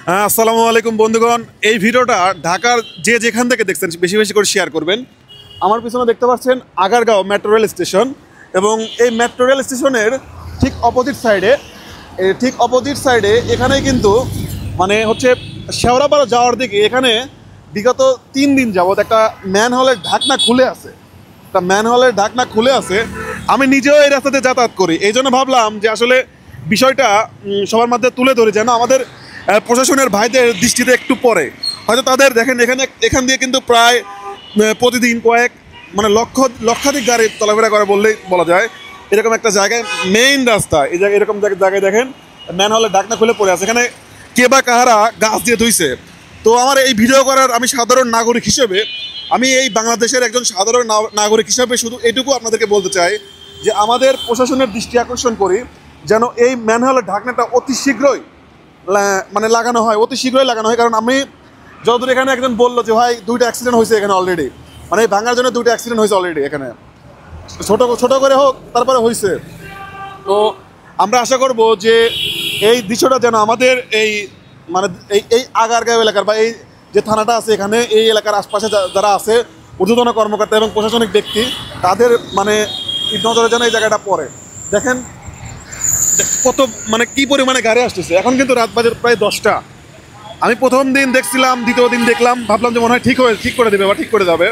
আসসালামু আলাইকুম বন্ধুগণ। এই ভিডিওটা ঢাকার যে যেখান থেকে দেখছেন বেশি বেশি করে শেয়ার করবেন। আমার পিছনে দেখতে পাচ্ছেন আগারগাঁও মেট্রো রেল স্টেশন, এবং এই মেট্রো রেল স্টেশনের ঠিক অপোজিট সাইডে এখানেই কিন্তু মানে হচ্ছে শেওড়াপাড়া যাওয়ার দিকে এখানে বিগত 3 দিন যাবৎ একটা ম্যানহোলের ঢাকনা খুলে আছে। আমি নিজেও এই রাস্তাতে যাতায়াত করি, এই জন্য ভাবলাম যে আসলে বিষয়টা সবার মধ্যে তুলে ধরে, যেন আমাদের প্রশাসনের ভাইদের দৃষ্টিতে একটু পড়ে। হয়তো তাদের দেখেন এখান দিয়ে কিন্তু প্রায় প্রতিদিন মানে লক্ষাধিক গাড়ি চলাফেরা করে বললেই বলা যায়। এরকম একটা জায়গায় মেইন রাস্তা, এই জায়গায় এরকম জায়গায় দেখেন ম্যানহোলের ঢাকনা খুলে পড়ে আছে। এখানে কে বা কাহারা গাছ দিয়ে ধুইছে। তো আমার এই ভিডিও করার, আমি সাধারণ নাগরিক হিসেবে, আমি এই বাংলাদেশের একজন সাধারণ নাগরিক হিসেবে শুধু এটুকু আপনাদেরকে বলতে চাই যে আমাদের প্রশাসনের দৃষ্টি আকর্ষণ করি যেন এই ম্যানহোলের ঢাকনাটা অতি শীঘ্রই লাগানো হয়। কারণ আমি যতদূর, এখানে একজন বললো যে ভাই 2টা অ্যাক্সিডেন্ট হয়েছে এখানে অলরেডি, মানে এই ভাঙার জন্য 2টা অ্যাক্সিডেন্ট হয়েছে অলরেডি এখানে, ছোট করে হোক তারপরে হয়েছে। তো আমরা আশা করব যে এই দৃশ্যটা যেন আমাদের এই এই আগারগাঁও এলাকার বা এই যে থানাটা আছে এখানে, এই এলাকার আশপাশে যারা আছে ঊর্ধ্বতন কর্মকর্তা এবং প্রশাসনিক ব্যক্তি, তাদের নজরে যেন এই জায়গাটা পড়ে। দেখেন কত কি পরিমাণে গাড়ি আসতেছে। এখন কিন্তু রাত বাজে প্রায় 10টা। আমি প্রথম দিন দেখছিলাম, দ্বিতীয় দিন দেখলাম, ভাবলাম যে মনে হয় ঠিক করে দেবে বা ঠিক করে যাবে।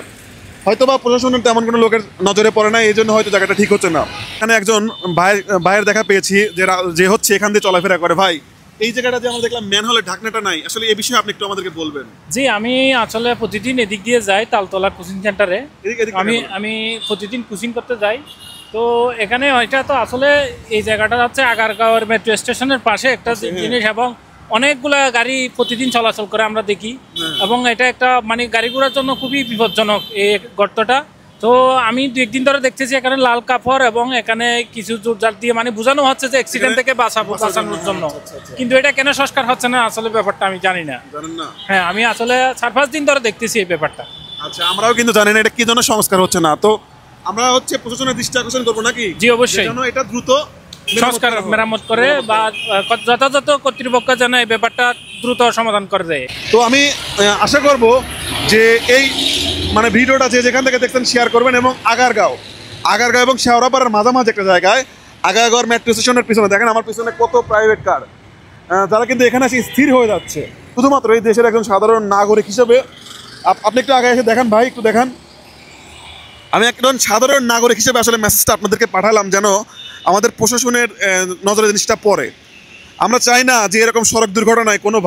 হয়তো বা প্রশাসনের তেমন কোনো লোকের নজরে পড়ে না, এই জন্য হয়তো জায়গাটা ঠিক হচ্ছে না। এখানে একজন ভাইয়ের দেখা পেয়েছি যে হচ্ছে এখান দিয়ে চলাফেরা করে। ভাই, এই জায়গাটা যে আমরা দেখলাম ম্যানহোলের ঢাকনাটা নাই, আসলে এই বিষয়ে আপনি একটু আমাদেরকে বলবেন। জি, আমি আসলে প্রতিদিন এদিক দিয়ে যাই তালতলা কোচিং সেন্টারে। আমি প্রতিদিন কোচিং করতে যাই। তো এখানে এটা তো আসলে এই জায়গাটা হচ্ছে আগারগাঁওয়ের মেট্রো স্টেশনের পাশে একটা জিনিস, এবং অনেকগুলা গাড়ি প্রতিদিন চলাচল করে আমরা দেখি। এবং এটা একটা গাড়িগুলোর জন্য খুবই বিপজ্জনক এই গর্তটা। তো আমি 2-1 দিন ধরে দেখতেছি এখানে লাল কাপড় এবং এখানে কিছু জোরজার দিয়ে বোঝানো হচ্ছে যে অ্যাক্সিডেন্ট থেকে বাঁচানোর জন্য। কিন্তু এটা কেন সংস্কার হচ্ছে না আসলে ব্যাপারটা আমি জানি না। হ্যাঁ, আমি আসলে 4-5 দিন ধরে দেখতেছি এই ব্যাপারটা। আচ্ছা, আমরাও কিন্তু জানি না এটা কি জন্য সংস্কার হচ্ছে না। তো আমরা প্রশাসনের দৃষ্টি আকর্ষণ করবো নাকি? জি, অবশ্যই যেন এটা দ্রুত সংস্কার মেরামত করে বা যথাযথ কর্তৃপক্ষ যেন এই ব্যাপারটা দ্রুত সমাধান করে দেয়। তো আমি আশা করব যে এই ভিডিওটা যে যেখান থেকে দেখছেন শেয়ার করবেন। এবং আগারগাঁও এবং শেওড়াপাড়ার মাঝামাঝি একটা জায়গায় আগারগাঁও মেট্রো স্টেশনের পিছনে দেখেন আমার পিছনে কত প্রাইভেট কার, যারা কিন্তু এখানে এসে স্থির হয়ে যাচ্ছে। শুধুমাত্র এই দেশের একজন সাধারণ নাগরিক হিসেবে আপনি একটু আগে এসে দেখেন ভাই, একটু দেখান। আমি একজন সাধারণ নাগরিক হিসেবে আসলে মেসেজটা আপনাদেরকে পাঠালাম যেন আমাদের প্রশাসনের নজরে জিনিসটা পড়ে। আমরা চাই না যে এরকম সড়ক দুর্ঘটনায় কোনো